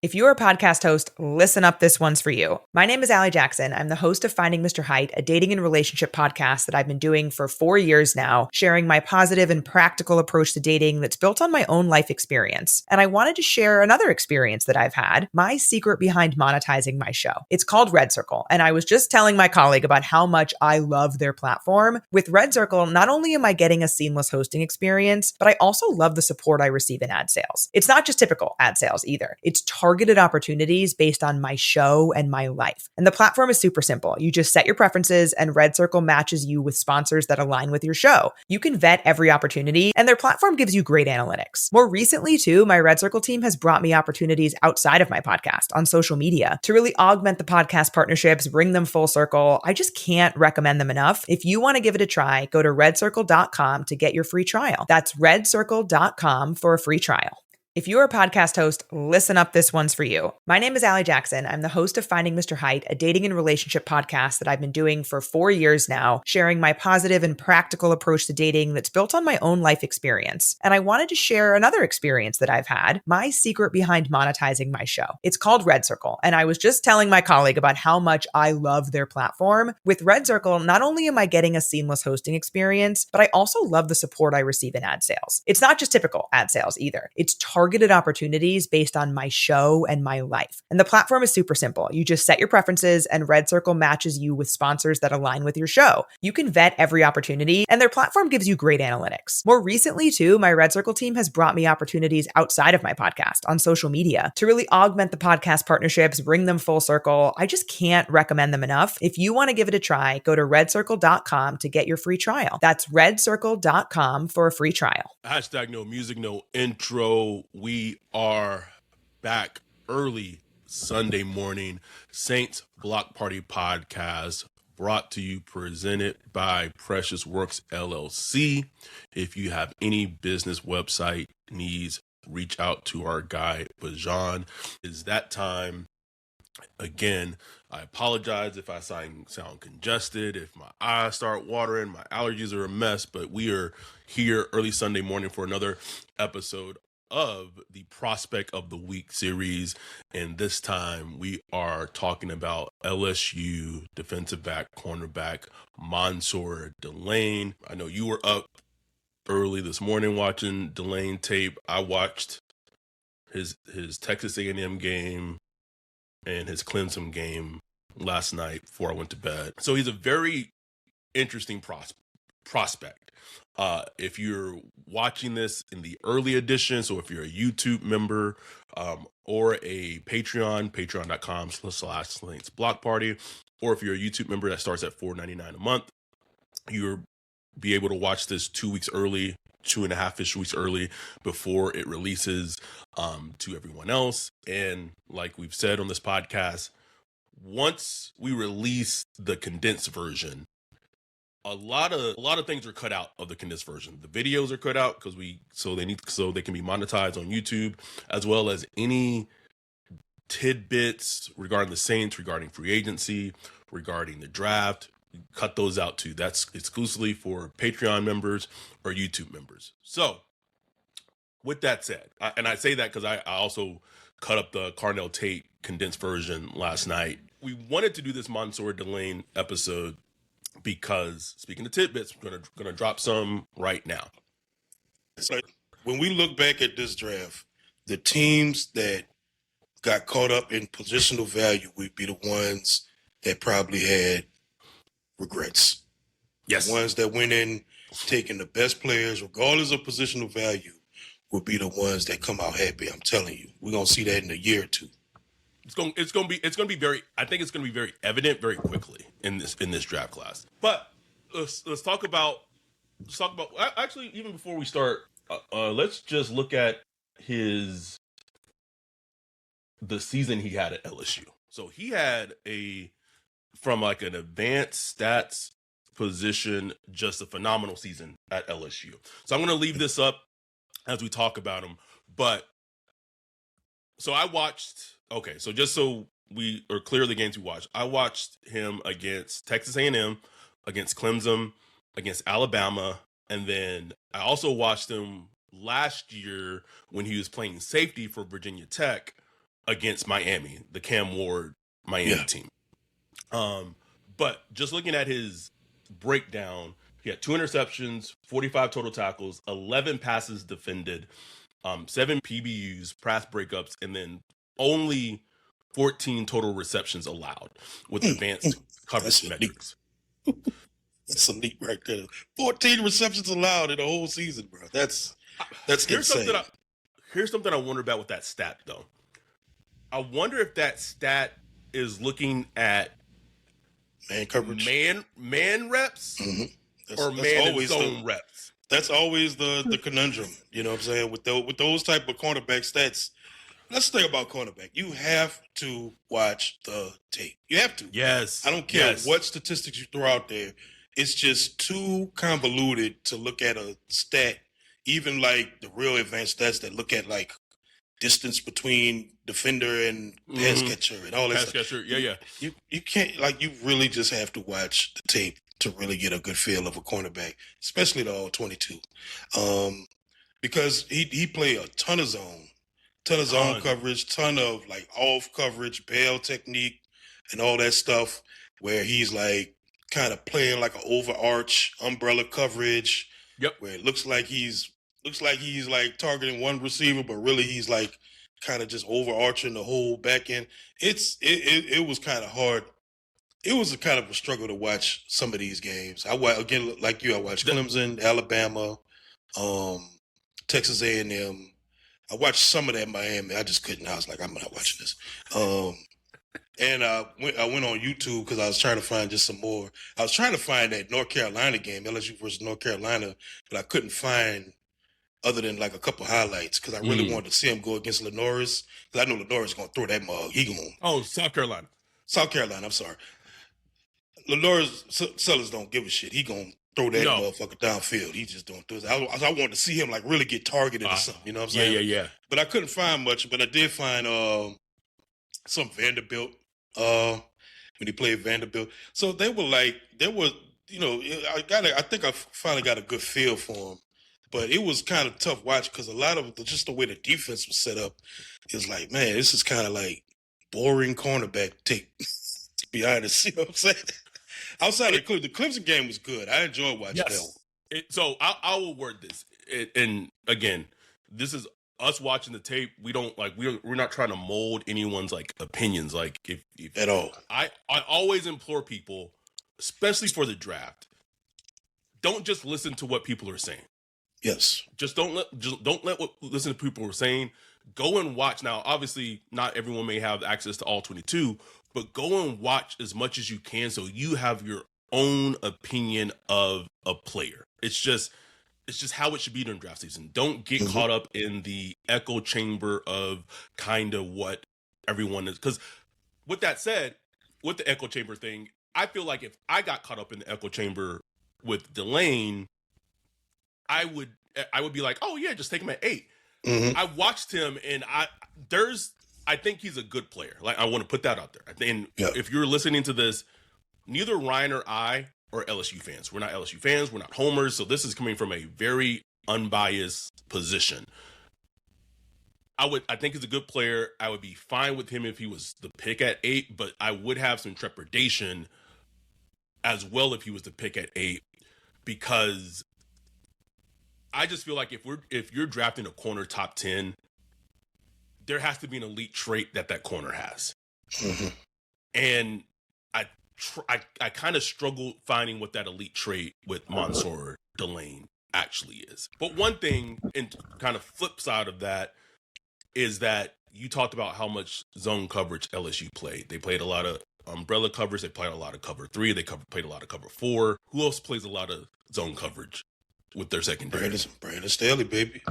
If you're a podcast host, listen up, this one's for you. My name is Allie Jackson. I'm the host of Finding Mr. Height, a dating and relationship podcast that I've been doing for 4 years now, sharing my positive and practical approach to dating that's built on my own life experience. And I wanted to share another experience that I've had, my secret behind monetizing my show. It's called Red Circle, and I was just telling my colleague about how much I love their platform. With Red Circle, not only am I getting a seamless hosting experience, but I also love the support I receive in ad sales. It's not just typical ad sales either. It's targeted opportunities based on my show and my life. And the platform is super simple. You just set your preferences and Red Circle matches you with sponsors that align with your show. You can vet every opportunity and their platform gives you great analytics. More recently too, my Red Circle team has brought me opportunities outside of my podcast on social media to really augment the podcast partnerships, bring them full circle. I just can't recommend them enough. If you want to give it a try, go to redcircle.com to get your free trial. That's redcircle.com for a free trial. If you're a podcast host, listen up, this one's for you. My name is Allie Jackson. I'm the host of Finding Mr. Height, a dating and relationship podcast that I've been doing for 4 years now, sharing my positive and practical approach to dating that's built on my own life experience. And I wanted to share another experience that I've had, my secret behind monetizing my show. It's called Red Circle, and I was just telling my colleague about how much I love their platform. With Red Circle, not only am I getting a seamless hosting experience, but I also love the support I receive in ad sales. It's not just typical ad sales either. It's targeted opportunities based on my show and my life. And the platform is super simple. You just set your preferences and Red Circle matches you with sponsors that align with your show. You can vet every opportunity and their platform gives you great analytics. More recently too, my Red Circle team has brought me opportunities outside of my podcast on social media to really augment the podcast partnerships, bring them full circle. I just can't recommend them enough. If you want to give it a try, go to redcircle.com to get your free trial. That's redcircle.com for a free trial. Hashtag no music, no intro. We are back early Sunday morning. Saints Block Party Podcast brought to you, presented by Precious Works LLC. If you have any business website needs, reach out to our guy, Bajan. It's that time. Again, I apologize if I sound congested, if my eyes start watering, my allergies are a mess, but we are here early Sunday morning for another episode of the Prospect of the Week series. And this time we are talking about LSU defensive back, cornerback, Mansoor Delane. I know you were up early this morning watching Delane tape. I watched his Texas A&M game and his Clemson game last night before I went to bed. So he's a very interesting prospect. If you're watching this in the early edition, so if you're a YouTube member or a patreon.com/Saints Block Party, or if you're a YouTube member that starts at $4.99 a month, you'll be able to watch this 2 weeks early, 2.5-ish weeks early before it releases to everyone else. And like we've said on this podcast, once we release the condensed version, a lot of things are cut out of the condensed version. The videos are cut out so they can be monetized on YouTube, as well as any tidbits regarding the Saints, regarding free agency, regarding the draft. Cut those out too. That's exclusively for Patreon members or YouTube members. So with that said, I say that because I also cut up the Carnell Tate condensed version last night. We wanted to do this Mansoor Delane episode because, speaking of tidbits, we're gonna drop some right now. So when we look back at this draft, the teams that got caught up in positional value would be the ones that probably had regrets. Yes. The ones that went in taking the best players, regardless of positional value, will be the ones that come out happy. I'm telling you, we're gonna see that in a year or two. It's gonna be very. I think it's gonna be very evident very quickly in this draft class. But let's talk about. Actually, even before we start, let's just look at the season he had at LSU. So he had from like an advanced stats position, just a phenomenal season at LSU. So I'm gonna leave this up as we talk about him. But so I watched. Okay, so just so we are clear of the games we watched, I watched him against Texas A&M, against Clemson, against Alabama, and then I also watched him last year when he was playing safety for Virginia Tech against Miami, the Cam Ward Miami team. But just looking at his breakdown, he had 2 interceptions, 45 total tackles, 11 passes defended, 7 PBUs, pass breakups, and then only 14 total receptions allowed with advanced coverage metrics. That's some neat right there. 14 receptions allowed in the whole season, bro. That's insane. Here's something I wonder about with that stat, though. I wonder if that stat is looking at man coverage, man reps, or that's man always and zone reps. That's always the conundrum. You know what I'm saying? With those type of cornerback stats. Let's think about cornerback. You have to watch the tape. You have to. Yes. I don't care what statistics you throw out there. It's just too convoluted to look at a stat, even like the real advanced stats that look at like distance between defender and pass catcher and all that stuff. Pass catcher, yeah. You can't, like, you really just have to watch the tape to really get a good feel of a cornerback, especially the all 22. Because he played a ton of zone coverage, ton of like off coverage, bail technique, and all that stuff, where he's like kind of playing like an overarch umbrella coverage. Yep. Where it looks like he's like targeting one receiver, but really he's like kind of just overarching the whole back end. It was kind of hard. It was a kind of a struggle to watch some of these games. I watched Clemson, Alabama, Texas A&M. I watched some of that Miami. I just couldn't. I was like, I'm not watching this. And I went on YouTube because I was trying to find just some more. I was trying to find that North Carolina game, LSU versus North Carolina, but I couldn't find other than like a couple highlights because I really wanted to see him go against Lenoris, because I know Lenoris is going to throw that mug. South Carolina. I'm sorry. Lenoris Sellers don't give a shit. He going to throw that motherfucker downfield. He just don't do it. I wanted to see him like really get targeted or something. You know what I'm saying? Yeah. But I couldn't find much. But I did find some Vanderbilt when he played Vanderbilt. So they were like, I think I finally got a good feel for him. But it was kind of tough watch because a lot of just the way the defense was set up, it was like, man, this is kind of like boring cornerback tape. To be honest, you know what I'm saying? Outside of the Clemson game was good. I enjoyed watching that one. So I will word this. And again, this is us watching the tape. We're not trying to mold anyone's like opinions. Like if at all. I always implore people, especially for the draft, don't just listen to what people are saying. Yes. Just don't let what listen to people are saying. Go and watch. Now, obviously, not everyone may have access to all 22, but go and watch as much as you can so you have your own opinion of a player. It's just how it should be during draft season. Don't get caught up in the echo chamber of kind of what everyone is. Because with that said, with the echo chamber thing, I feel like if I got caught up in the echo chamber with Delane, I would be like, oh yeah, just take him at 8. I watched him, and I think he's a good player. Like, I want to put that out there. And if you're listening to this, neither Ryan or I are LSU fans. We're not LSU fans. We're not homers. So this is coming from a very unbiased position. I think he's a good player. I would be fine with him if he was the pick at 8, but I would have some trepidation as well if he was the pick at 8, because I just feel like if you're drafting a corner top 10, there has to be an elite trait that corner has. And I kind of struggle finding what that elite trait with Mansoor Delane actually is. But one thing, and kind of flip side of that, is that you talked about how much zone coverage LSU played. They played a lot of umbrella coverage. They played a lot of cover 3. They played a lot of cover 4. Who else plays a lot of zone coverage with their secondary? Brandon Staley, baby.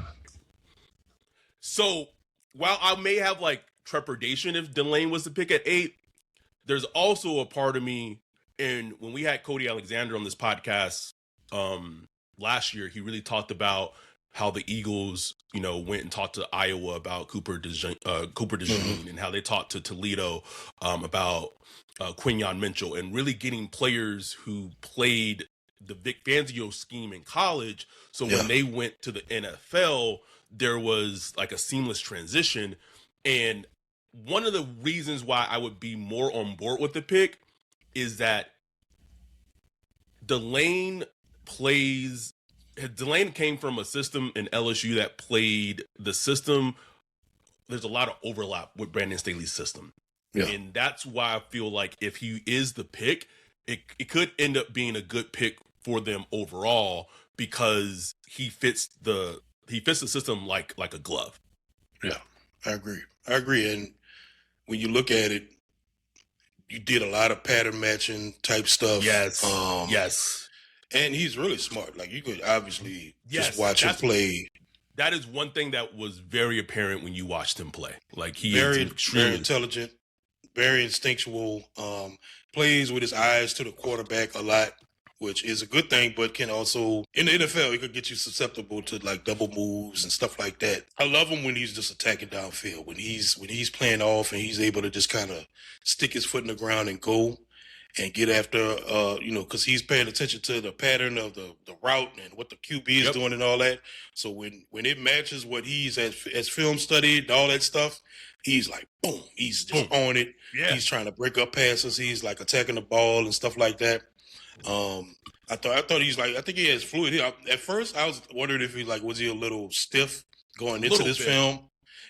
So while I may have like trepidation if Delane was the pick at 8, there's also a part of me, and when we had Cody Alexander on this podcast last year, he really talked about how the Eagles, went and talked to Iowa about Cooper DeJean, and how they talked to Toledo about Quinyon Mitchell, and really getting players who played the Vic Fangio scheme in college. So when they went to the NFL, there was like a seamless transition. And one of the reasons why I would be more on board with the pick is that Delane came from a system in LSU that played the system. There's a lot of overlap with Brandon Staley's system. Yeah. And that's why I feel like if he is the pick, it could end up being a good pick for them overall because he fits the system like a glove. Yeah, I agree. And when you look at it, you did a lot of pattern matching type stuff. Yes. Yes. And he's really smart. Like, you could obviously just watch him play. That is one thing that was very apparent when you watched him play. Like, he very intelligent, very instinctual, plays with his eyes to the quarterback a lot, which is a good thing, but can also, in the NFL, it could get you susceptible to like double moves and stuff like that. I love him when he's just attacking downfield, when he's playing off and he's able to just kind of stick his foot in the ground and go and get after, because he's paying attention to the pattern of the route and what the QB is doing and all that. So when it matches what he's as film studied, all that stuff, he's like, boom, he's just on it. Yeah. He's trying to break up passes. He's like attacking the ball and stuff like that. I thought he's like, I think he has fluid. At first, I was wondering if was he a little stiff going into this film,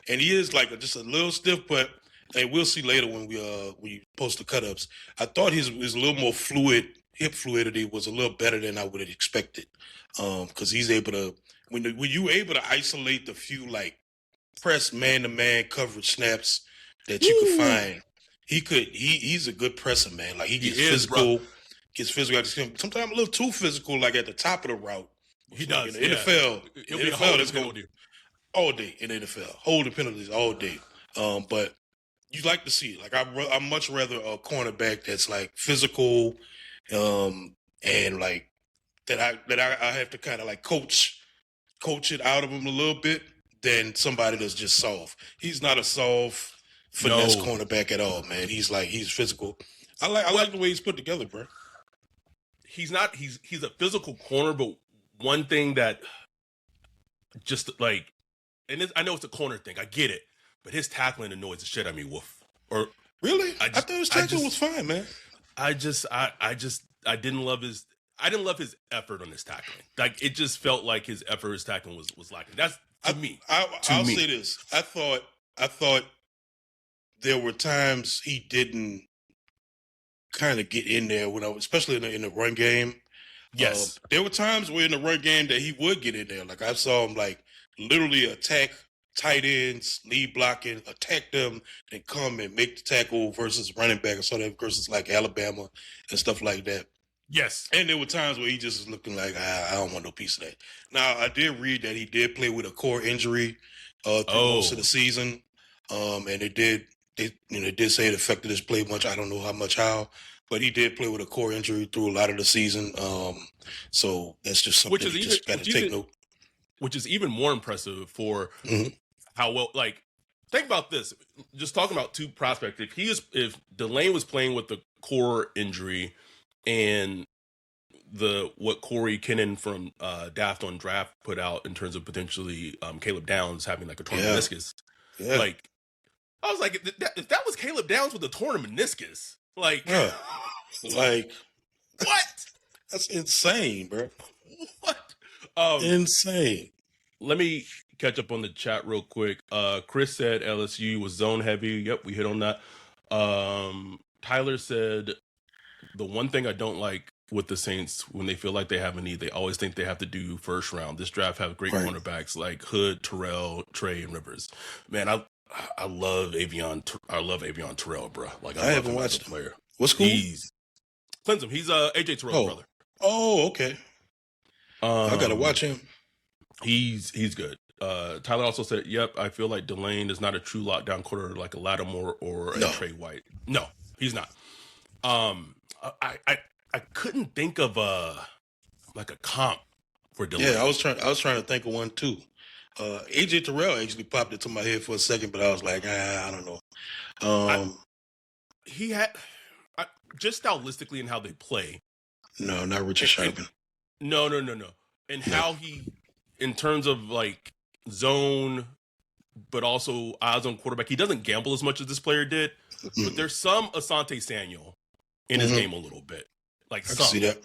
and he is like just a little stiff, but. And we'll see later when we post the cut-ups. I thought his a little more fluid, hip fluidity was a little better than I would have expected. Because he's able to, when you able to isolate the few like press man-to-man coverage snaps that you could find, he's a good presser, man. Like he gets physical, sometimes a little too physical, like at the top of the route. He does. In the NFL, that's going to all day in the NFL, holding penalties all day. But you like to see it. Like I'm much rather a cornerback that's like physical, and like that I have to kind of like coach it out of him a little bit than somebody that's just soft. He's not a soft finesse cornerback at all, man. He's physical. I like the way he's put together, bro. He's a physical corner, but one thing that just like, and I know it's a corner thing, I get it. But his tackling annoys the shit out of me, Wolf. Or really? I thought his tackling was fine, man. I didn't love his effort on his tackling. Like it just felt like his tackling was lacking. That's me. I'll say this. I thought there were times he didn't kind of get in there especially in the run game. Yes. There were times where in the run game that he would get in there. Like I saw him like literally attack tight ends, lead blocking, attack them, and come and make the tackle versus running back. I saw that versus like Alabama and stuff like that. Yes. And there were times where he just was looking like, I don't want no piece of that. Now, I did read that he did play with a core injury through most of the season. And they did say it affected his play much. I don't know how, but he did play with a core injury through a lot of the season. So that's just something you just got to take note. Which is even more impressive for how well, like, think about this. Just talking about two prospects. If Delane was playing with the core injury and what Corey Kinnan from Daft on Draft put out in terms of potentially Caleb Downs having like a torn meniscus, like, I was like, if that was Caleb Downs with a torn meniscus, like, like what? That's insane, bro. What? Insane. Let me catch up on the chat real quick. Chris said LSU was zone heavy. Yep, we hit on that. Tyler said the one thing I don't like with the Saints when they feel like they have a need, they always think they have to do first round. This draft have great cornerbacks like Hood, Terrell, Trey, and Rivers. Man, I love Avion. I love Avion Terrell, bro. Like I haven't watched him. Player. What's cool? He's Clemson. He's AJ Terrell's brother. Oh, okay. I gotta watch him. He's good. Tyler also said, "Yep, I feel like Delane is not a true lockdown quarter like a Lattimore or a Trey White. No, he's not. I couldn't think of a comp for Delane. Yeah, I was trying to think of one too. AJ Terrell actually popped into my head for a second, but I was like, I don't know. He had just stylistically and how they play. No, not Richard Sherman. No. And how he, in terms of like zone but also eyes on quarterback. He doesn't gamble as much as this player did, but there's some Asante Samuel in his game a little bit. Like I some. can see that.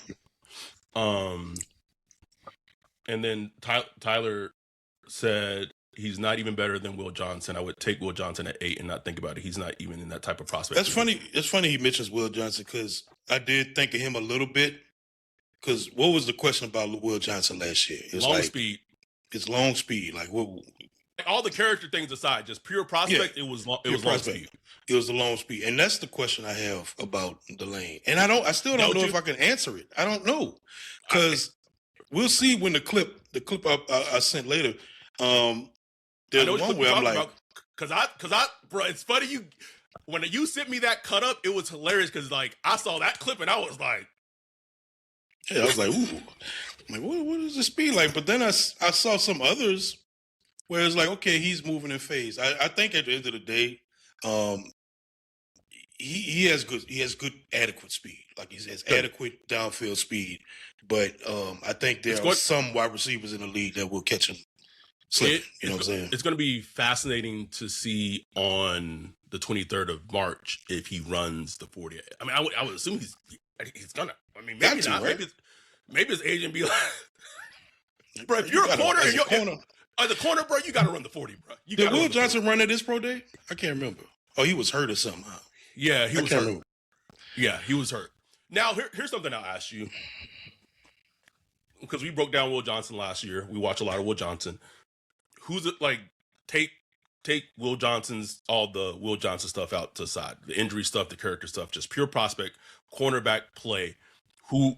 And then Tyler said he's not even better than Will Johnson. I would take Will Johnson at 8 and not think about it. He's not even in that type of prospect. That's funny. It's funny he mentions Will Johnson because I did think of him a little bit. Because what was the question about Will Johnson last year? It's long speed. It's long speed. Like what? All the character things aside, just pure prospect. It was long speed. It was the long speed, and that's the question I have about Delane. And I still don't know if I can answer it. I don't know because we'll see when the clip I sent later. There's one where I'm like, because bro, it's funny when you sent me that cut up, it was hilarious because like I saw that clip and I was like, yeah, I was like, ooh, I'm like what is the speed like? But then I saw some others where it's like, okay, he's moving in phase. I think at the end of the day, he has good adequate speed. Like he has adequate downfield speed. But I think there are some wide receivers in the league that will catch him. You know what I'm saying? It's going to be fascinating to see on the 23rd of March if he runs the 40. I mean, I would assume he's gonna. I mean, maybe not. Right? Maybe his agent be like, bro, if you're a corner and you're as a corner, bro, you got to run the 40, bro. Did Will Johnson run at this pro day? I can't remember. Oh, he was hurt or something. Huh? Yeah, he was hurt. Yeah, he was hurt. Now, here's something I'll ask you. Because we broke down Will Johnson last year. We watch a lot of Will Johnson. Who's it like? Take Will Johnson's all the Will Johnson stuff out to the side, the injury stuff, the character stuff, just pure prospect, cornerback play. Who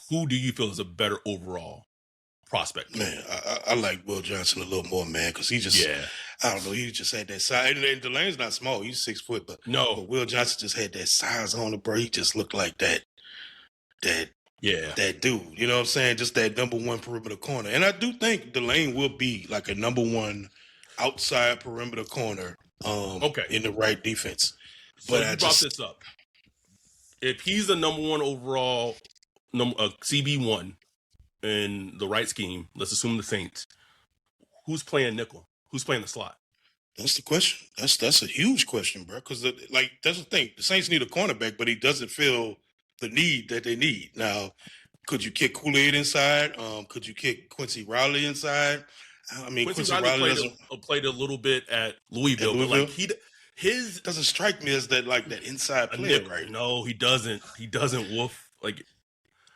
do you feel is a better overall prospect? Man, I like Will Johnson a little more, man, because he just I don't know, he just had that size. And Delane's not small; he's 6 foot, but Will Johnson just had that size on it, bro. He just looked like that dude, you know what I'm saying? Just that number one perimeter corner. And I do think Delane will be like a number one outside perimeter corner in the right defense. So but you brought this up. If he's the number one overall CB1 in the right scheme, let's assume the Saints, who's playing nickel? Who's playing the slot? That's the question. That's a huge question, bro, because that's the thing. The Saints need a cornerback, but he doesn't feel the need that they need. Now, could you kick Kool-Aid inside? Could you kick Quincy Riley inside? I mean, Quincy Riley played a little bit at Louisville, but like his doesn't strike me as that inside player, right? No, he doesn't. He doesn't wolf like.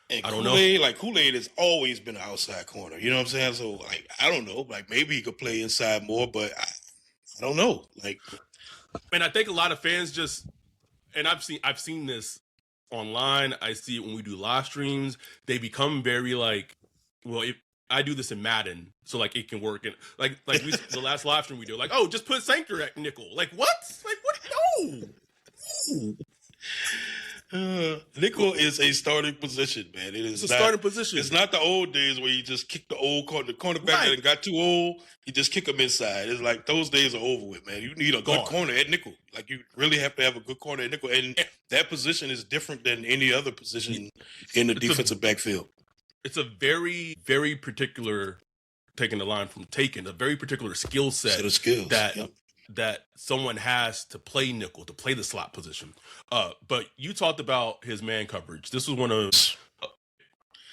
And I don't know. Like Kool-Aid has always been an outside corner. You know what I'm saying? So like, I don't know. Like maybe he could play inside more, but I don't know. Like, and I think a lot of fans just, and I've seen this online. I see it when we do live streams. They become very like, well, if I do this in Madden, so like it can work. And like the last live stream we do, like, oh, just put Sanctor at nickel. Like what? Like what? No. Nickel is a starting position, man. It is a starting position. It's not the old days where you just kick the cornerback that got too old. You just kick him inside. It's like those days are over with, man. You need a good corner at nickel. Like you really have to have a good corner at nickel, and that position is different than any other position in the defensive backfield. It's a very, very particular, taking the line from Taken, a very particular skill set of skills that someone has to play nickel, to play the slot position. But you talked about his man coverage. This was one of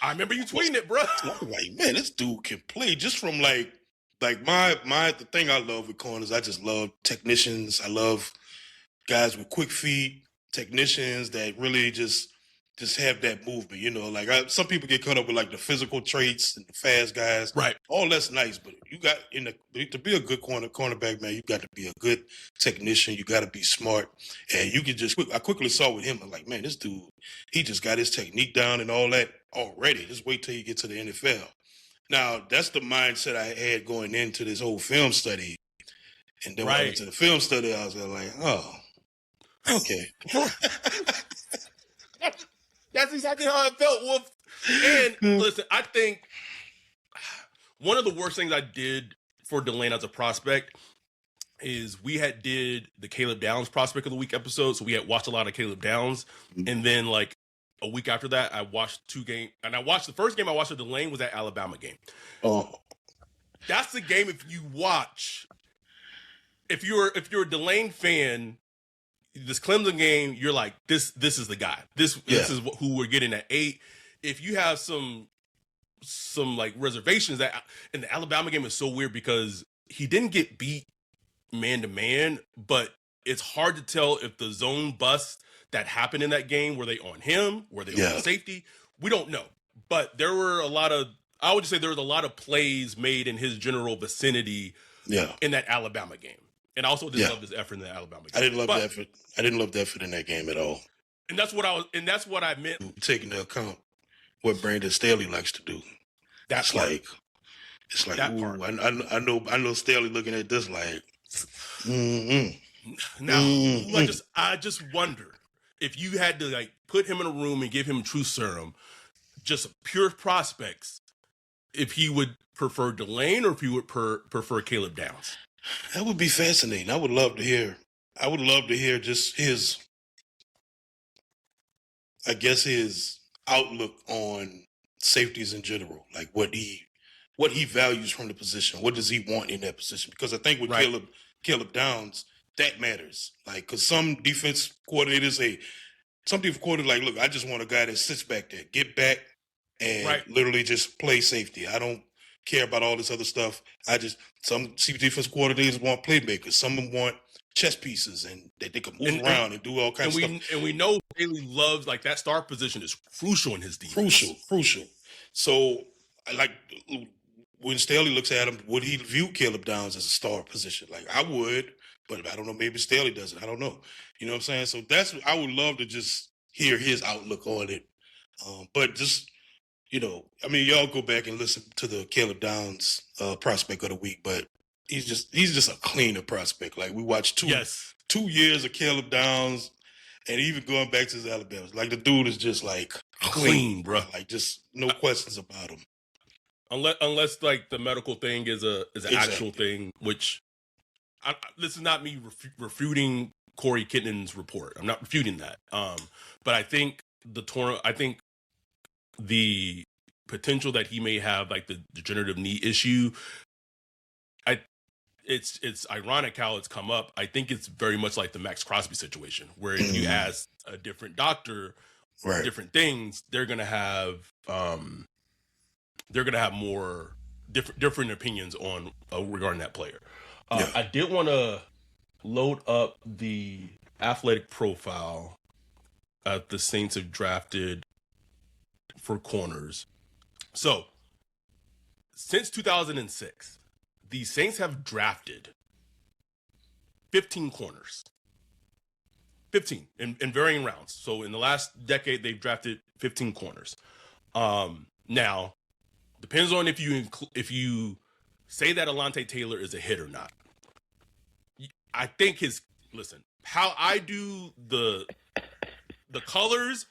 I remember you tweeting it, bro. I'm like, man, this dude can play just from like the thing I love with corners. I just love technicians. I love guys with quick feet, technicians that really just have that movement, you know. Like some people get caught up with like the physical traits and the fast guys, right? All that's nice, but you got to be a good cornerback, man. You got to be a good technician. You got to be smart, and you can I quickly saw with him, I'm like, man, this dude, he just got his technique down and all that already. Just wait till you get to the NFL. Now that's the mindset I had going into this whole film study, and then when I went to the film study, I was like, oh, okay. That's exactly how I felt, Wolf. And listen, I think one of the worst things I did for Delane as a prospect is we did the Caleb Downs Prospect of the Week episode. So we had watched a lot of Caleb Downs. And then like a week after that, I watched 2 games. And the first game I watched of Delane was that Alabama game. Oh. That's the game if you watch, if you're a Delane fan, this Clemson game, you're like, this is the guy. This is who we're getting at 8. If you have some like reservations, that in the Alabama game is so weird because he didn't get beat man to man, but it's hard to tell if the zone bust that happened in that game, were they on him? Were they on safety? We don't know. But there were I would just say there was a lot of plays made in his general vicinity in that Alabama game. And I also didn't love his effort in the Alabama game. I didn't love the effort. I didn't love the effort in that game at all. And that's what I meant. Taking into account what Brandon Staley likes to do. It's like, ooh, I know Staley looking at this like, Now, I just wonder if you had to like put him in a room and give him truth serum, just pure prospects, if he would prefer Delane or if he would prefer Caleb Downs. That would be fascinating. I would love to hear just his outlook on safeties in general, like what he values from the position. What does he want in that position? Because I think with Caleb Downs, that matters. Like, because some defense coordinators like, look, I just want a guy that sits back there, get back, and literally just play safety. I don't care about all this other stuff. Some defense coordinators want playmakers. Some of them want chess pieces and that they can move around and do all kinds of stuff. And we know Haley loves, like, that star position is crucial in his defense. Crucial. So, like, when Staley looks at him, would he view Caleb Downs as a star position? Like, I would, but I don't know. Maybe Staley doesn't. I don't know. You know what I'm saying? So I would love to just hear his outlook on it. But just, y'all go back and listen to the Caleb Downs prospect of the week, but he's just a cleaner prospect. Like, we watched 2 years of Caleb Downs, and even going back to his Alabama, like, the dude is just like clean, bro. Like, just no questions about him. Unless like the medical thing is an actual thing, which this is not me refuting Corey Kitten's report. I'm not refuting that. But I think the potential that he may have, like the degenerative knee issue, it's ironic how it's come up. I think it's very much like the Max Crosby situation, where if you ask a different doctor different things, they're gonna have more different opinions on regarding that player. I did want to load up the athletic profile the Saints have drafted for corners. So, since 2006, the Saints have drafted 15 corners. 15 in varying rounds. So, in the last decade, they've drafted 15 corners. Now, depends on if you say that Alontae Taylor is a hit or not. I think how I do the colors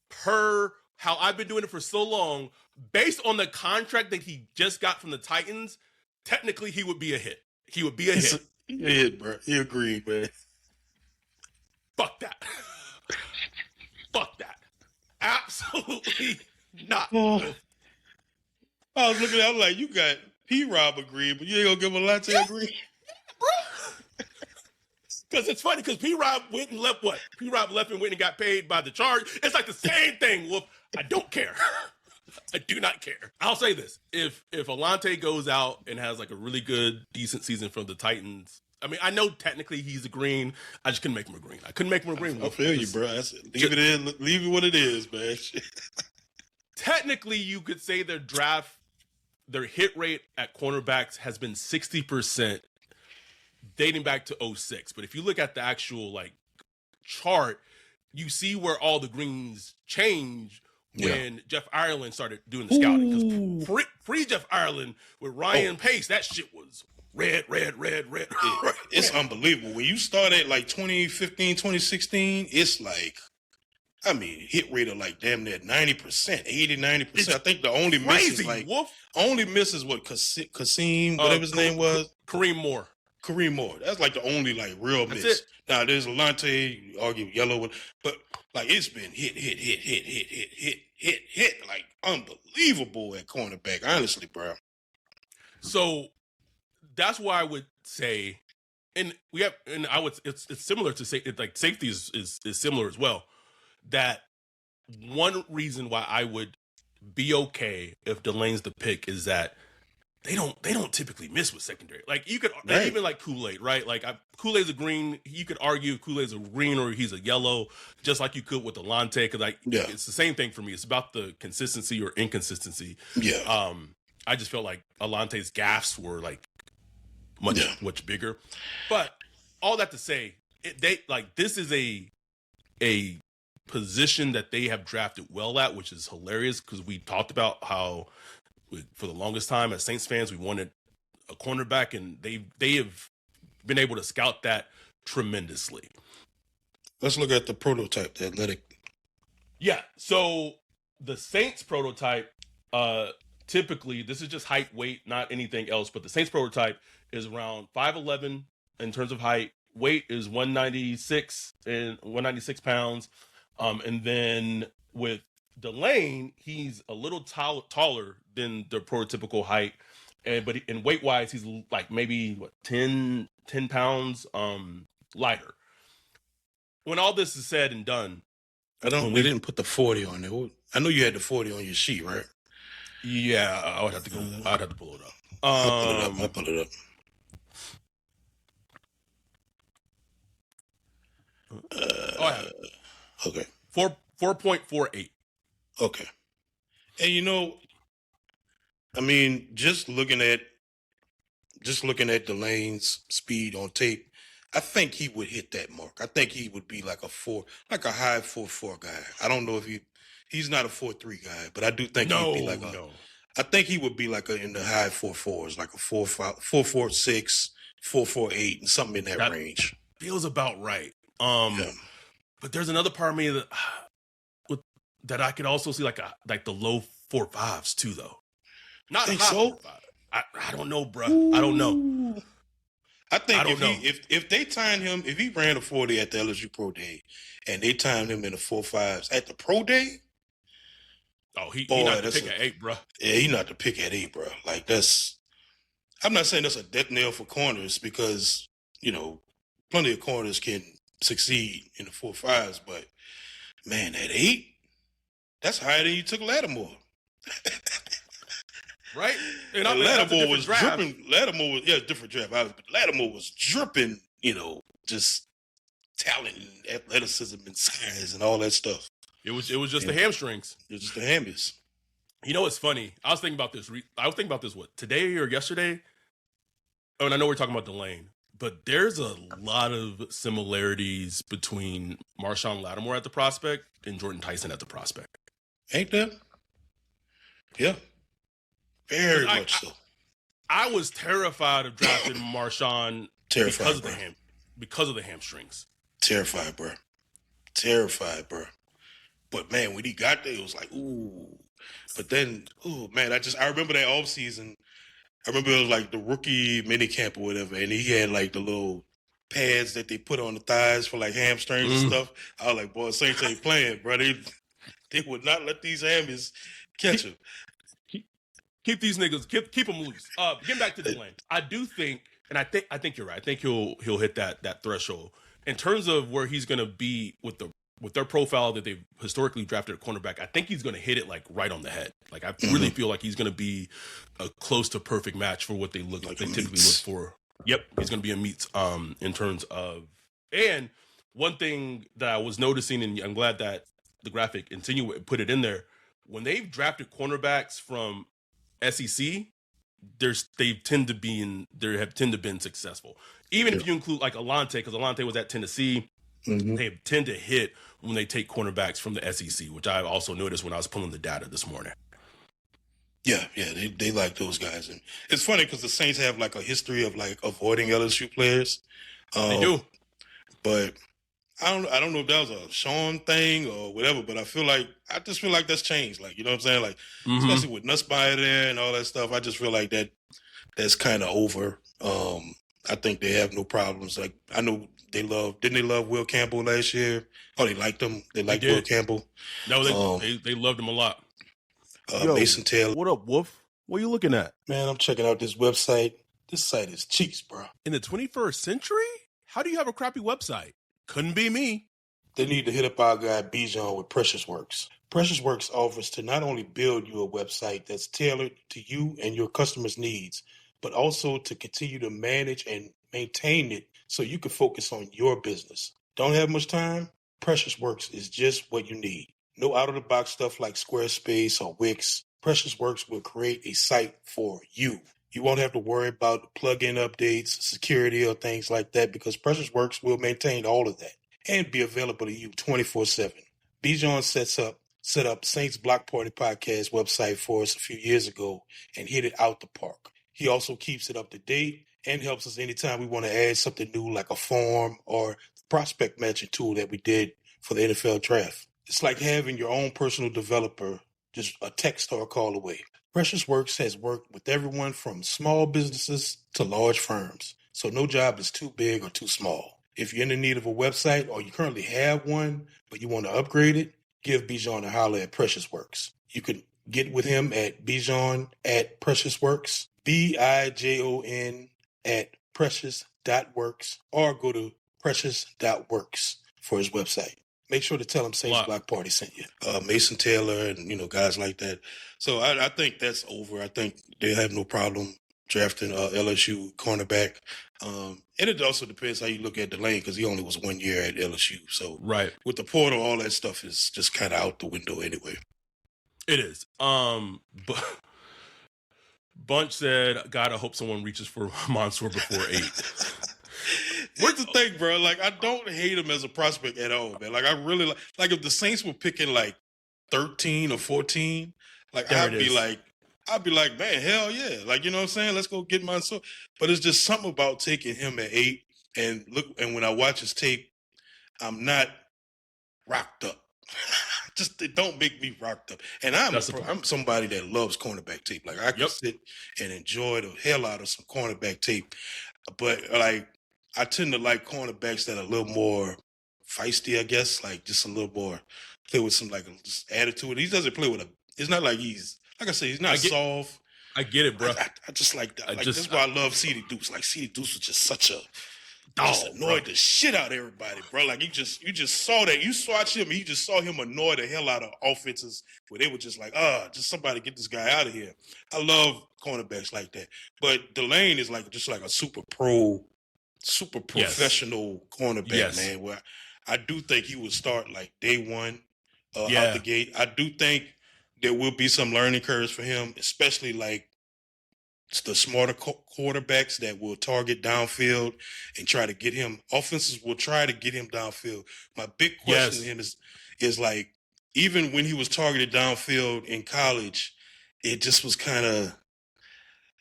per how I've been doing it for so long, based on the contract that he just got from the Titans, technically he would be a hit. He would be a hit. He a hit, bro. He agreed, man. Fuck that. Fuck that. Absolutely not. I was looking at it, I was like, you got P-Rob agreed, but you ain't gonna give Alontae agree? Because it's funny, because P-Rob went and left what? P-Rob left and went and got paid by the Charge. It's like the same thing, Wolf. I don't care. I do not care. I'll say this. If Alontae goes out and has like a really good, decent season from the Titans, I mean, I know technically he's a green. I just couldn't make him a green. I couldn't make him a green. I feel you, bro. Leave it what it is, man. Technically, you could say their hit rate at cornerbacks has been 60% dating back to 2006. But if you look at the actual like chart, you see where all the greens change when Jeff Ireland started doing the scouting. Because pre Jeff Ireland with Ryan Pace, that shit was red. It's unbelievable. When you start at like 2015, 2016, it's like, I mean, hit rate of like damn near 90%, 80, 90%. I think the only miss is like, what, Kasim, whatever his name was? Kareem Moore. That's like the only like real miss. It. Now there's Alontae, argue yellow, but like it's been hit, like unbelievable at cornerback. Honestly, bro. So that's why I would say and we have, and I would, it's similar to say, like safety is similar as well. That one reason why I would be okay if Delane's the pick is that they don't typically miss with secondary. Like you could even like Kool-Aid, right? Like Kool-Aid's a green. You could argue if Kool-Aid's a green or he's a yellow, just like you could with Alante. Because it's the same thing for me. It's about the consistency or inconsistency. Yeah. I just felt like Alante's gaffes were like much bigger. But all that to say, this is a position that they have drafted well at, which is hilarious because we talked about how for the longest time as Saints fans we wanted a cornerback, and they have been able to scout that tremendously. Let's look at the prototype, the athletic. Yeah, so the Saints prototype, typically this is just height, weight, not anything else, but the Saints prototype is around 5'11" in terms of height. Weight is 196 pounds. And then with Delane, he's a little taller than the prototypical height, but in weight wise, he's like maybe 10 pounds lighter. When all this is said and done, we didn't put the 40 on there. I know you had the 40 on your sheet, right? Yeah, I would have to go. I'd have to pull it up. I'll pull it up. I have it. Okay. 4.48. Okay. And I mean, just looking at Delane's speed on tape, I think he would hit that mark. I think he would be like a high 4.4 guy. I don't know if he's not a 4.3 guy, but I do think he'd be like I think he would be like in the high 4.4s, like a 4.5, 4.46, 4.48, and something in that range. Feels about right. But there's another part of me that I could also see like the low 4.5s too, though. Not high so. 4.5. I don't know, bro. I don't know. I think if they timed him, if he ran a 40 at the LSU Pro Day, and they timed him in the 4.5s at the Pro Day, he not the pick at 8, bro. Yeah, he not the pick at 8, bro. Like I'm not saying that's a death nail for corners because plenty of corners can succeed in the 4.5s, but man, at 8, that's higher than you took Lattimore. Right? And Lattimore was dripping. Lattimore was different draft. But Lattimore was dripping, just talent and athleticism and size and all that stuff. It was just the hamstrings. It was just the hammies. It's funny. I was thinking about this. Today or yesterday? Oh, and I know we're talking about Delane, but there's a lot of similarities between Marshawn Lattimore at the prospect and Jordan Tyson at the prospect. Ain't there? Yeah. Very much so. I was terrified of drafting Marshawn because of the hamstrings. Terrified, bro. But man, when he got there, it was like, ooh. But then, man, I remember that offseason. I remember it was like the rookie mini camp or whatever, and he had like the little pads that they put on the thighs for like hamstrings and stuff. I was like, boy, Saints ain't playing, bro. They would not let these hammies catch him. Keep these niggas, keep them loose. Getting back to Delane, I do think, and I think you're right. I think he'll hit that threshold in terms of where he's gonna be with their profile that they've historically drafted a cornerback. I think he's gonna hit it like right on the head. Like I really feel like he's gonna be a close to perfect match for what they look like. They typically look for. Yep, he's gonna be a meat in terms of. And one thing that I was noticing, and I'm glad that the graphic put it in there, when they've drafted cornerbacks from SEC, they have tended to been successful. Even if you include like Alante, because Alante was at Tennessee, they tend to hit when they take cornerbacks from the SEC, which I also noticed when I was pulling the data this morning. Yeah, they like those guys, and it's funny because the Saints have like a history of like avoiding LSU players. They do, but I don't know if that was a Sean thing or whatever, but I just feel like that's changed. Like, you know what I'm saying? Like, especially with Nussmeier there and all that stuff, I just feel like that's kind of over. I think they have no problems. Like, I know didn't they love Will Campbell last year? Oh, they liked him. They liked Will Campbell. No, they loved him a lot. Mason Taylor. What up, Wolf? What are you looking at? Man, I'm checking out this website. This site is cheeks, bro. In the 21st century? How do you have a crappy website? Couldn't be me. They need to hit up our guy Bijan with Precious Works. Precious Works offers to not only build you a website that's tailored to you and your customers' needs, but also to continue to manage and maintain it so you can focus on your business. Don't have much time? Precious Works is just what you need. No out-of-the-box stuff like Squarespace or Wix. Precious Works will create a site for you. You won't have to worry about plugin updates, security, or things like that because Precious Works will maintain all of that and be available to you 24/7. Bijan set up Saints Block Party Podcast website for us a few years ago and hit it out the park. He also keeps it up to date and helps us anytime we want to add something new like a form or prospect matching tool that we did for the NFL draft. It's like having your own personal developer just a text or a call away. Precious Works has worked with everyone from small businesses to large firms, so no job is too big or too small. If you're in the need of a website or you currently have one, but you want to upgrade it, give Bijan a holler at Precious Works. You can get with him at Bijan at Precious Works, BIJON at precious.works, or go to precious.works for his website. Make sure to tell him Saints Block Party sent you. Mason Taylor and, guys like that. So I think that's over. I think they have no problem drafting LSU cornerback. And it also depends how you look at Delane because he only was 1 year at LSU. So with the portal, all that stuff is just kind of out the window anyway. It is. But Bunch said, God, I hope someone reaches for Mansoor before 8. Here's the thing, bro. Like, I don't hate him as a prospect at all, man. Like, I really like if the Saints were picking like 13 or 14, like I'd be like, man, hell yeah. Like, you know what I'm saying? Let's go get Mansoor. But it's just something about taking him at 8 and when I watch his tape, I'm not rocked up. Just it don't make me rocked up. And I'm somebody that loves cornerback tape. Like I can sit and enjoy the hell out of some cornerback tape. But like I tend to like cornerbacks that are a little more feisty, I guess. Like just a little more play with some like just attitude. He doesn't play with it's not like he's like I said, he's not soft. I get it, bro. I just like that. That's why I love C.D. Deuce. Like C.D. Deuce was just such a just annoyed the shit out of everybody, bro. Like you just saw that. You watched him and you just saw him annoy the hell out of offenses where they were just like, just somebody get this guy out of here. I love cornerbacks like that. But Delane is like just like a super professional cornerback, man. Where I do think he would start like day one out the gate. I do think there will be some learning curves for him, especially like the smarter quarterbacks that will target downfield and try to get him. Offenses will try to get him downfield. My big question to him is like, even when he was targeted downfield in college, it just was kind of,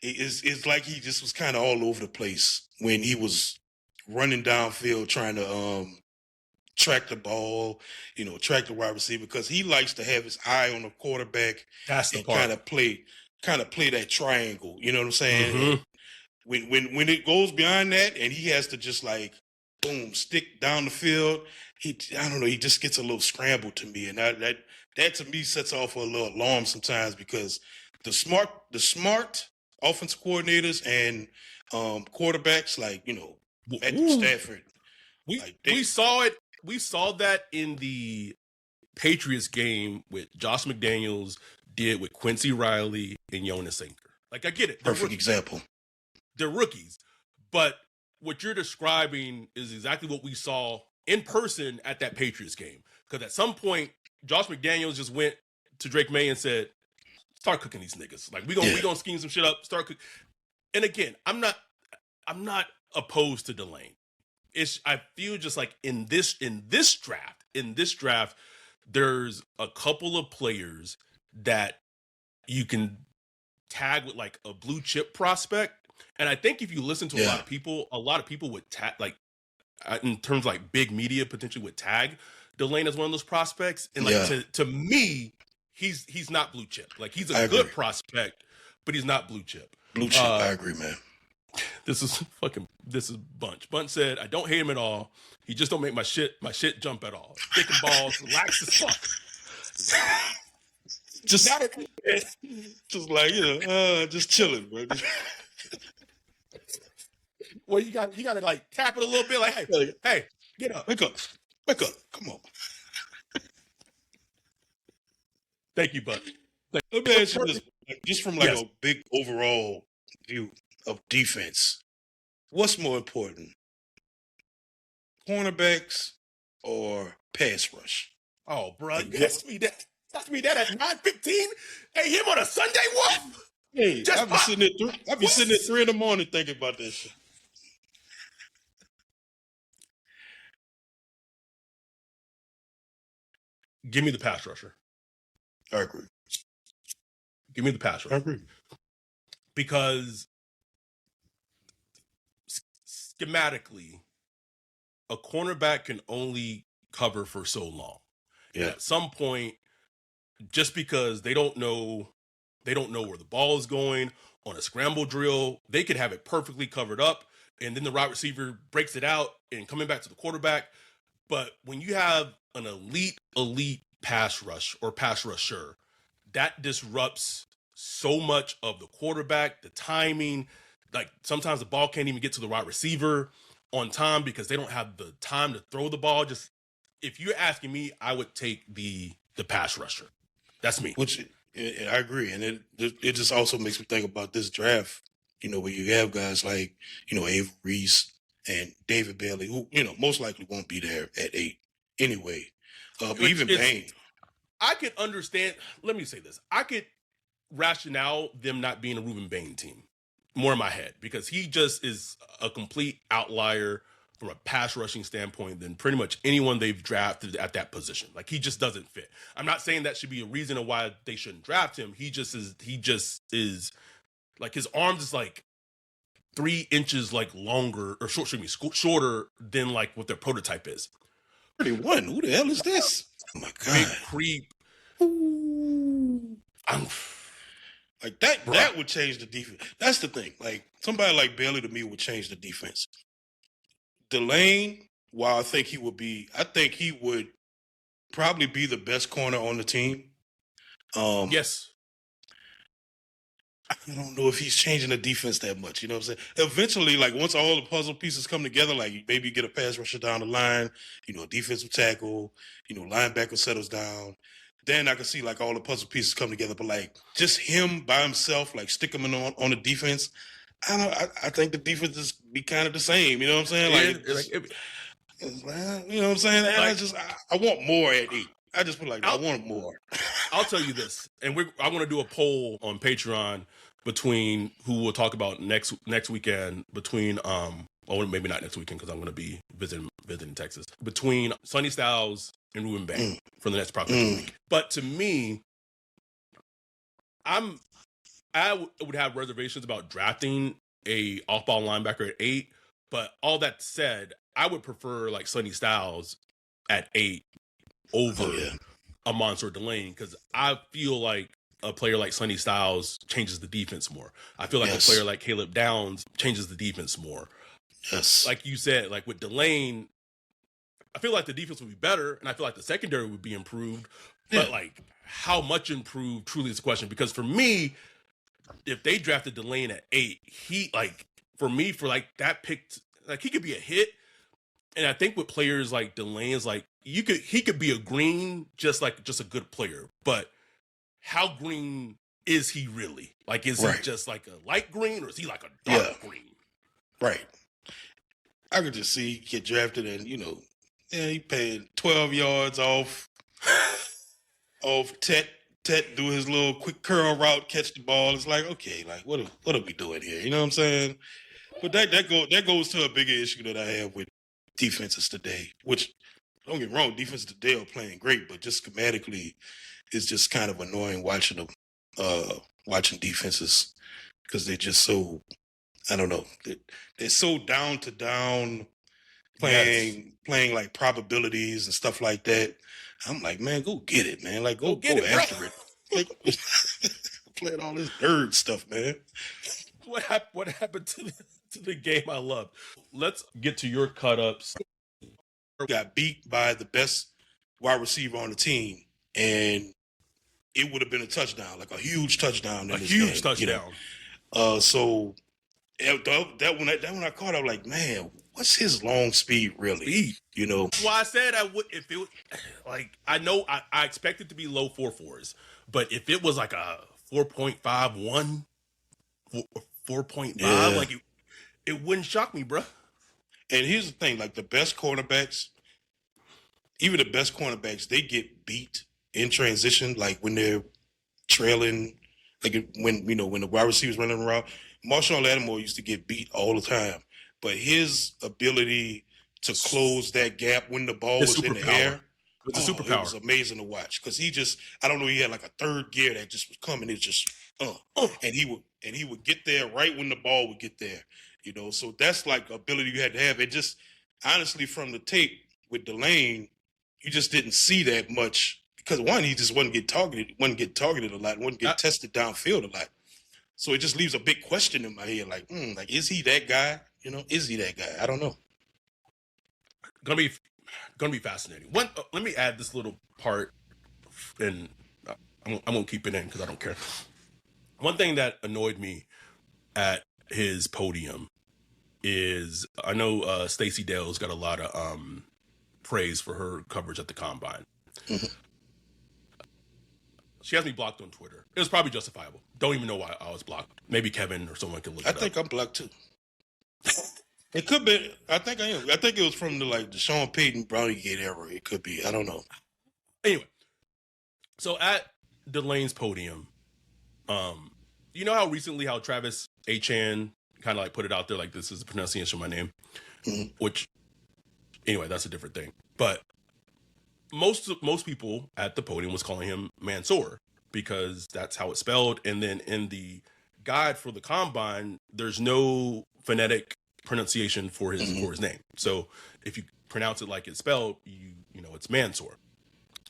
it's like he just was kind of all over the place when he was running downfield trying to track the ball, track the wide receiver, because he likes to have his eye on the quarterback and kind of play that triangle. You know what I'm saying? Mm-hmm. When it goes beyond that and he has to just like, boom, stick down the field, he just gets a little scrambled to me. And that to me sets off a little alarm sometimes because the smart offensive coordinators and quarterbacks like, Matthew Stafford. We saw it. We saw that in the Patriots game with Josh McDaniels did with Quincy Riley and Jonas Sinker. Like, I get it. Perfect example. They're rookies. But what you're describing is exactly what we saw in person at that Patriots game. Because at some point, Josh McDaniels just went to Drake May and said, start cooking these niggas. Like, we gonna scheme some shit up, start cooking. And again, I'm not opposed to Delane. I feel just like in this draft, there's a couple of players that you can tag with like a blue chip prospect. And I think if you listen to a lot of people would tag, like in terms of like big media potentially would tag Delane as one of those prospects. And like to me, he's not blue chip. Like he's a good prospect, but he's not blue chip. Blue chip, I agree, man. This is Bunch. Bunch said, I don't hate him at all. He just don't make my shit jump at all. Thick and balls, relax as fuck. Just like, just chilling, bro. Well, you got to like tap it a little bit, like, hey, get up, wake up, come on. Thank you, bud. Let me ask you this, just from like Yes. a big overall view of defense, what's more important, cornerbacks or pass rush? Oh, bro, you asked me that. Asked me that at 9:15. Hey, him on a Sunday Wolf? Hey, Just I'll be sitting at 3 in the morning thinking about this shit. Give me the pass rusher. I agree. Give me the pass rusher. I agree. Because schematically, a cornerback can only cover for so long. Yeah. And at some point, just because they don't know where the ball is going on a scramble drill, they could have it perfectly covered up, and then the wide receiver breaks it out and coming back to the quarterback. But when you have an elite pass rush or pass rusher, that disrupts so much of the quarterback, the timing. Like sometimes the ball can't even get to the wide receiver on time because they don't have the time to throw the ball. Just if you're asking me, I would take the pass rusher. That's me. Which I agree, and it just also makes me think about this draft. Where you have guys like Avery Reese and David Bailey, who most likely won't be there at 8 anyway. But even Bain, I could understand. Let me say this: I could rationale them not being a Reuben Bain team more in my head because he just is a complete outlier from a pass rushing standpoint than pretty much anyone they've drafted at that position. Like he just doesn't fit. I'm not saying that should be a reason of why they shouldn't draft him. He just is like his arms is like 3 inches like longer or shorter than like what their prototype is. 31. Who the hell is this? Oh my God. Big creep. Ooh. Like that would change the defense. That's the thing. Like somebody like Bailey to me would change the defense. Delane, while I think he would probably be the best corner on the team. Yes. I don't know if he's changing the defense that much. You know what I'm saying? Eventually, like once all the puzzle pieces come together, like maybe you get a pass rusher down the line, defensive tackle, linebacker settles down. Then I can see like all the puzzle pieces come together. But like just him by himself, like stick him on the defense. I think the defense is be kind of the same. You know what I'm saying? You know what I'm saying? And I want more at 8. I just put I want more. I'll tell you this, and I want to do a poll on Patreon between who we'll talk about next weekend between maybe not next weekend because I'm going to be visiting Texas, between Sonny Styles and Reuben Bain for the next proclamation week. But to me, I would have reservations about drafting a off-ball linebacker at 8. But all that said, I would prefer like Sonny Styles at 8 over a Mansoor Delane because I feel like a player like Sonny Styles changes the defense more. I feel like a player like Caleb Downs changes the defense more. Yes. Like you said, like with Delane, I feel like the defense would be better and I feel like the secondary would be improved. But like how much improved truly is the question. Because for me, if they drafted Delane at 8, he like for that picked like he could be a hit. And I think with players like Delane's like he could be a green, just a good player. But how green is he really? Like, is he just like a light green or is he like a dark green? Right. I could just see get drafted and, he paid 12 yards off Tet do his little quick curl route, catch the ball. It's like, okay, like what are we doing here? You know what I'm saying? But that goes to a bigger issue that I have with defenses today, which don't get me wrong, defenses today are playing great, but just schematically, it's just kind of annoying watching them, watching defenses because they're just so, I don't know, they're so down to down, playing like probabilities and stuff like that. I'm like, man, go get it, man. Like, go after it. Like, playing all this nerd stuff, man. What happened to the game I love? Let's get to your cut-ups. Got beat by the best wide receiver on the team, and it would have been a touchdown, like a huge touchdown. Touchdown. So That one I caught, I'm like, man, what's his long speed really? Speed. You know, That's why I said I would if it was like I know I expect it to be low 4.4s, but if it was like a 4.51, 4.5, yeah. like it wouldn't shock me, bruh. And here's the thing: like the best cornerbacks, even the best cornerbacks, they get beat in transition, like when they're trailing, like when when the wide receivers running around. Marshawn Lattimore used to get beat all the time, but his ability to close that gap when the ball was in the air, It's a it was superpower. amazing to watch. Because I don't know, he had like a third gear that just was coming. It just, and he would get there right when the ball would get there. So that's like ability you had to have. It just honestly from the tape with Delane, you just didn't see that much because one, he just wouldn't get targeted a lot, wouldn't get tested downfield a lot. So it just leaves a big question in my head, like, is he that guy? Is he that guy? I don't know. Gonna be fascinating. Let me add this little part, and I won't keep it in because I don't care. One thing that annoyed me at his podium is I know Stacey Dale's got a lot of praise for her coverage at the combine. Mm-hmm. She has me blocked on Twitter. It was probably justifiable. Don't even know why I was blocked. Maybe Kevin or someone can look it up. I think I'm blocked too. It could be. I think I am. I think it was from the Sean Payton Brownygate era. It could be. I don't know. Anyway, so at Delane's podium, you know how recently how Travis Achan kind of like put it out there like this is the pronunciation of my name, which anyway that's a different thing. But most people at the podium was calling him Mansoor because that's how it's spelled, and then in the guide for the combine, there's no phonetic pronunciation for his name. So if you pronounce it like it's spelled, you know it's Mansoor.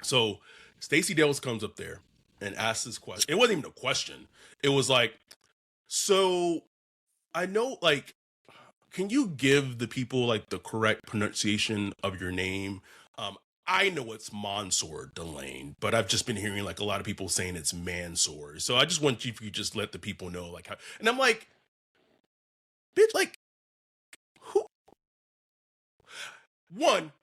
So Stacey Dales comes up there and asks this question. It wasn't even a question. It was like, so I know, like, can you give the people like the correct pronunciation of your name? I know it's Mansoor Delane, but I've just been hearing like a lot of people saying it's Mansoor. So I just want you if you just let the people know like how. And I'm like, bitch, like, who? One,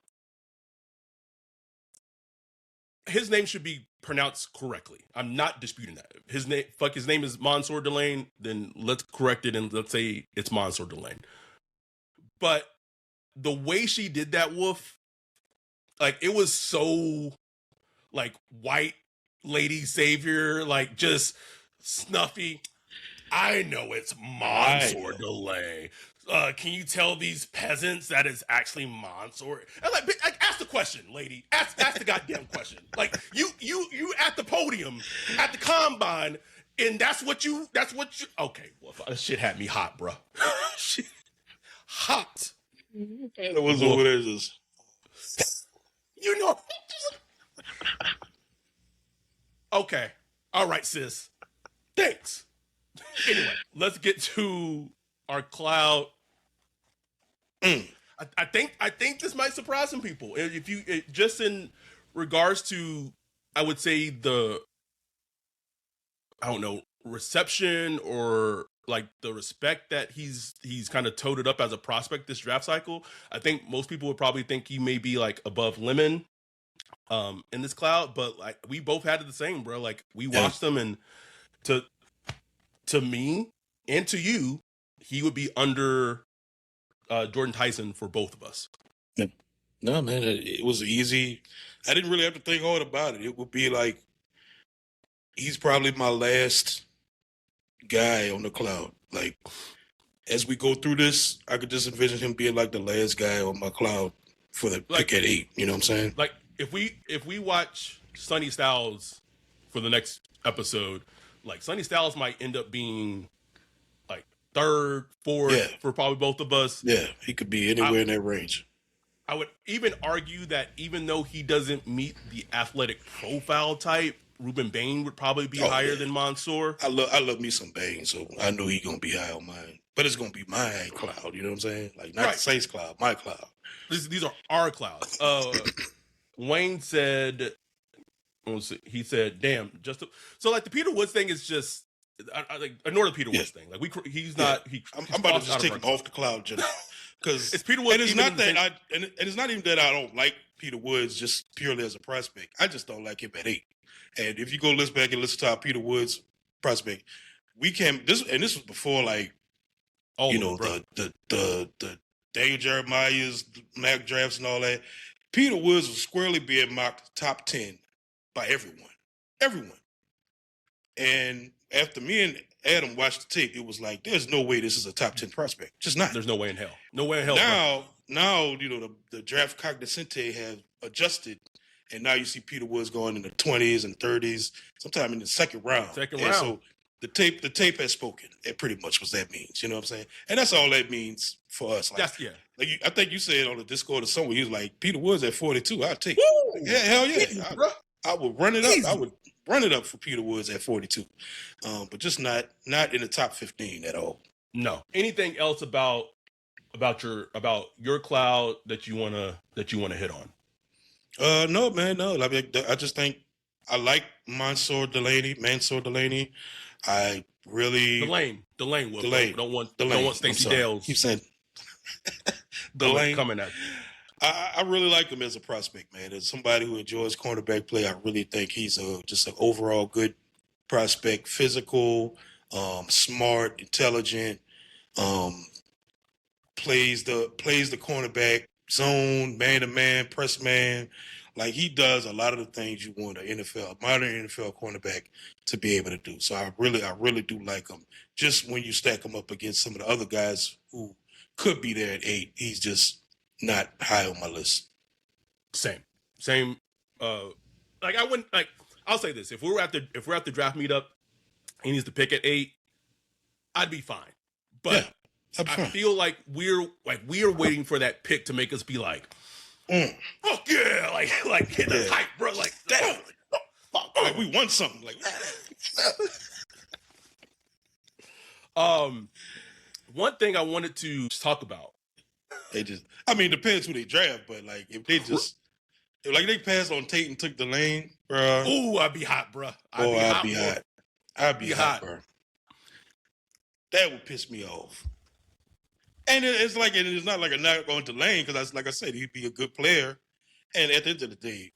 his name should be pronounced correctly. I'm not disputing that. His name is Mansoor Delane. Then let's correct it and let's say it's Mansoor Delane. But the way she did that, Wolf, like it was so like white lady savior, like just snuffy. I know it's Mansoor Delane. Can you tell these peasants that it's actually Mansoor? And like ask the question, lady. Ask the goddamn question. Like you at the podium, at the combine, and that's what you. Okay, well, that shit had me hot, bro. Hot. And it was over there just. You know. Okay. All right, sis. Thanks. Anyway, let's get to our cloud. I think this might surprise some people. If you just in regards to, I would say reception or like the respect that he's kind of toted up as a prospect this draft cycle. I think most people would probably think he may be like above Lemon in this cloud, but like we both had it the same, bro. Like we watched them, and to me and to you, he would be under Jordan Tyson for both of us. No, man, it was easy. I didn't really have to think hard about it. It would be like, he's probably my last guy on the cloud. Like, as we go through this, I could just envision him being like the last guy on my cloud for the pick at 8. You know what I'm saying? Like, if we watch Sonny Styles for the next episode, like Sonny Styles might end up being like 3rd, 4th for probably both of us. Yeah, he could be anywhere in that range. I would even argue that even though he doesn't meet the athletic profile type, Ruben Bain would probably be higher than Mansoor. I love me some Bain, so I know he's gonna be high on mine. But it's gonna be my cloud, you know what I'm saying? Like not the Saints cloud, my cloud. These are our clouds. Wayne said, he said, "Damn, so like the Peter Woods thing is just ignore the Peter Woods thing. Like he's not. I'm about to just take him off the cloud, because it's Peter Woods. And it's not that and it's not even that I don't like Peter Woods just purely as a prospect. I just don't like him at 8. And if you go listen back and listen to our Peter Woods prospect, this was before the Daniel Jeremiah's mock drafts and all that. Peter Woods was squarely being mocked top 10 by everyone. And after me and Adam watched the tape, it was like, there's no way this is a top 10 prospect. Just not. There's no way in hell. Now, the draft cognoscente have adjusted, and now you see Peter Woods going in the 20s and 30s, sometime in the second round. So the tape has spoken. It pretty much what that means. You know what I'm saying? And that's all that means for us. I think you said on the Discord or somewhere, he was like, Peter Woods at 42, I'll take it. Yeah, hell yeah. I would run it up. I would run it up for Peter Woods at 42. But just not in the top 15 at all. No. Anything else about your cloud that you wanna hit on? No, man, no. I just think I like Mansoor Delane. I really Delane. Don't want Stacey Dales. Keep saying Delane coming at you. I really like him as a prospect, man. As somebody who enjoys cornerback play, I really think he's just an overall good prospect. Physical, smart, intelligent. Plays the cornerback zone, man to man, press man. Like, he does a lot of the things you want a modern NFL cornerback to be able to do. So I really do like him. Just when you stack him up against some of the other guys who could be there at 8, he's just not high on my list. Same. I wouldn't I'll say this: if we're at the draft meetup, he needs to pick at 8, I'd be fine. But I feel like we are waiting for that pick to make us be like, fuck yeah, like hit the hype, bro, like that. Like we won something. Like one thing I wanted to talk about. It depends who they draft, but like if they passed on Tate and took Delane, bro. Ooh, I'd be hot, bro. I'd be hot, bro. That would piss me off. And it's not like a knock on Delane, because like I said, he'd be a good player. And at the end of the day,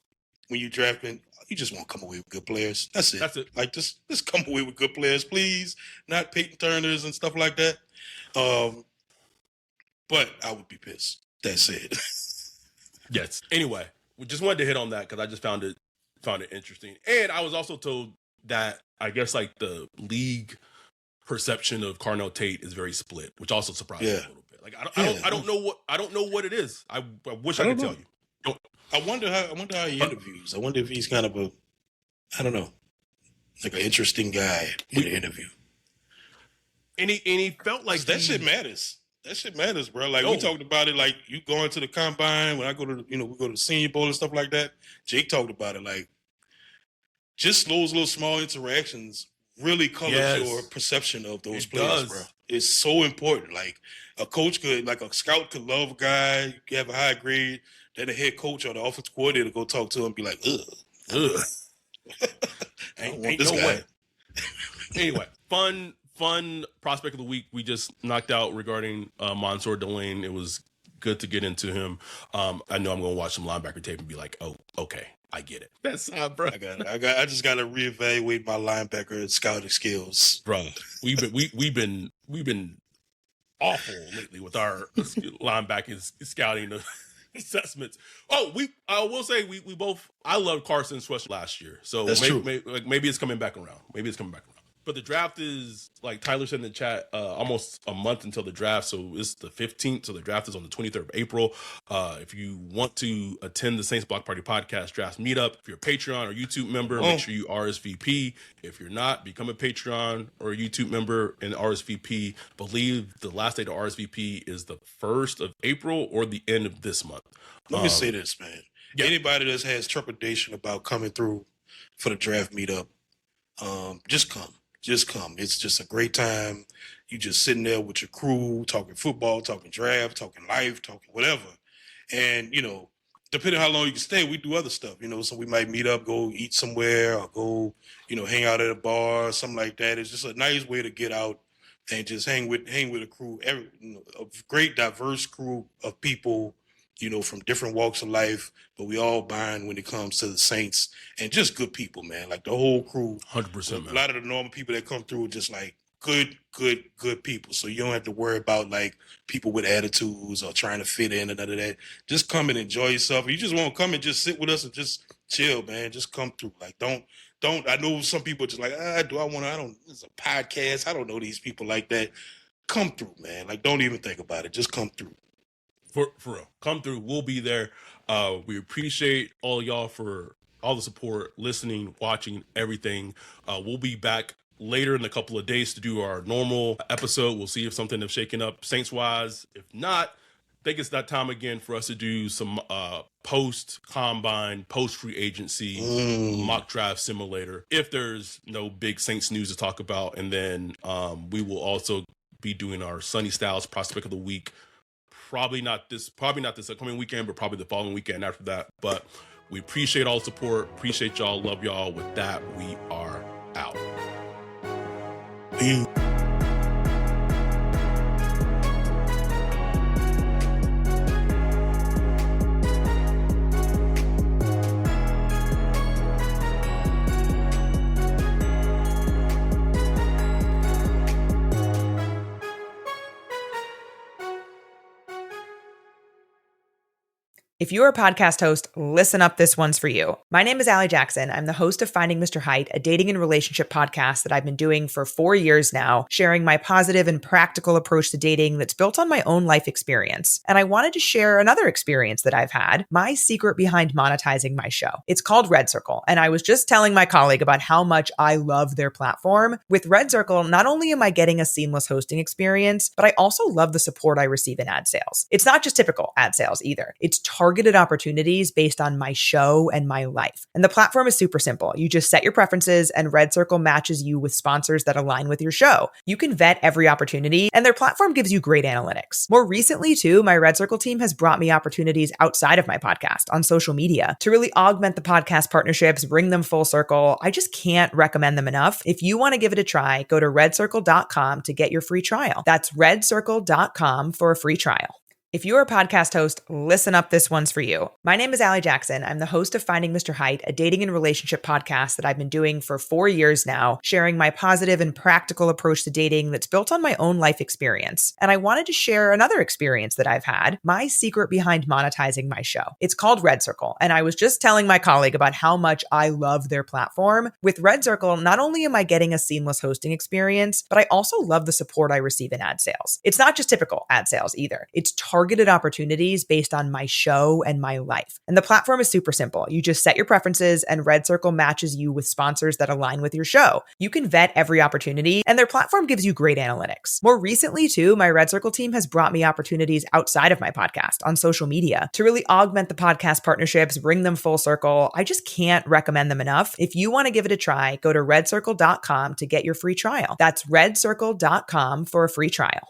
when you drafting, you just want to come away with good players. That's it. Like, just come away with good players, please. Not Peyton Turners and stuff like that. But I would be pissed. That's it. Yes. Anyway, we just wanted to hit on that because I just found it interesting. And I was also told that I guess like the league perception of Carnell Tate is very split, which also surprised me a little bit. Like I don't know what it is. I wish I could tell you. I wonder how he interviews. I wonder if he's kind of like an interesting guy in the interview. And he felt like that shit matters. That shit matters, bro. Like, we talked about it, like, you going to the combine, when I go to, we go to the Senior Bowl and stuff like that. Jake talked about it, like, just those little small interactions really colors your perception of those players, bro. It's so important. Like, a scout could love a guy, you can have a high grade, then the head coach or the offensive coordinator go talk to him and be like, ugh. ain't no way. Anyway, fun prospect of the week we just knocked out regarding Mansoor Delane. It was good to get into him. I know I'm going to watch some linebacker tape and be like, oh, okay, I get it. That's bro. I just got to reevaluate my linebacker scouting skills, bro. We've been awful lately with our linebackers scouting assessments. Oh, I will say we both. I loved Carson Sweat last year, so maybe it's coming back around. But the draft is, like Tyler said in the chat, almost a month until the draft. So it's the 15th. So the draft is on the 23rd of April. If you want to attend the Saints Block Party Podcast Draft Meetup, if you're a Patreon or YouTube member, make sure you RSVP. If you're not, become a Patreon or a YouTube member and RSVP. I believe the last day to RSVP is the 1st of April or the end of this month. Let me say this, man. Yeah. Anybody that has trepidation about coming through for the draft meetup, just come. Just come. It's just a great time. You just sitting there with your crew, talking football, talking draft, talking life, talking whatever. And, depending on how long you can stay, we do other stuff, so we might meet up, go eat somewhere, or go, hang out at a bar or something like that. It's just a nice way to get out and just hang with a crew, a great diverse crew of people, from different walks of life, but we all bind when it comes to the Saints, and just good people, man. Like the whole crew, 100%, man. a lot of the normal people that come through are just like good people. So you don't have to worry about like people with attitudes or trying to fit in and none of that. Just come and enjoy yourself. You just want to come and just sit with us and just chill, man. Just come through. Like don't. I know some people just like, do I want to? I don't. It's a podcast. I don't know these people like that. Come through, man. Like don't even think about it. Just come through. For real, come through. We'll be there. We appreciate all y'all for all the support, listening, watching, everything. We'll be back later in a couple of days to do our normal episode. We'll see if something has shaken up Saints-wise. If not, I think it's that time again for us to do some post-combine, post-free agency mock draft simulator if there's no big Saints news to talk about. And then we will also be doing our Sonny Styles Prospect of the Week. Probably not this upcoming weekend, but probably the following weekend after that. But we appreciate all the support. Appreciate y'all. Love y'all. With that, we are out. Peace. If you're a podcast host, listen up, this one's for you. My name is Allie Jackson. I'm the host of Finding Mr. Height, a dating and relationship podcast that I've been doing for 4 years now, sharing my positive and practical approach to dating that's built on my own life experience. And I wanted to share another experience that I've had, my secret behind monetizing my show. It's called Red Circle, and I was just telling my colleague about how much I love their platform. With Red Circle, not only am I getting a seamless hosting experience, but I also love the support I receive in ad sales. It's not just typical ad sales either. It's targeted opportunities based on my show and my life. And the platform is super simple. You just set your preferences and Red Circle matches you with sponsors that align with your show. You can vet every opportunity and their platform gives you great analytics. More recently too, my Red Circle team has brought me opportunities outside of my podcast on social media to really augment the podcast partnerships, bring them full circle. I just can't recommend them enough. If you want to give it a try, go to redcircle.com to get your free trial. That's redcircle.com for a free trial. If you're a podcast host, listen up, this one's for you. My name is Allie Jackson. I'm the host of Finding Mr. Height, a dating and relationship podcast that I've been doing for 4 years now, sharing my positive and practical approach to dating that's built on my own life experience. And I wanted to share another experience that I've had, my secret behind monetizing my show. It's called Red Circle, and I was just telling my colleague about how much I love their platform. With Red Circle, not only am I getting a seamless hosting experience, but I also love the support I receive in ad sales. It's not just typical ad sales either. It's targeted opportunities based on my show and my life. And the platform is super simple. You just set your preferences and Red Circle matches you with sponsors that align with your show. You can vet every opportunity and their platform gives you great analytics. More recently too, my Red Circle team has brought me opportunities outside of my podcast on social media to really augment the podcast partnerships, bring them full circle. I just can't recommend them enough. If you want to give it a try, go to redcircle.com to get your free trial. That's redcircle.com for a free trial.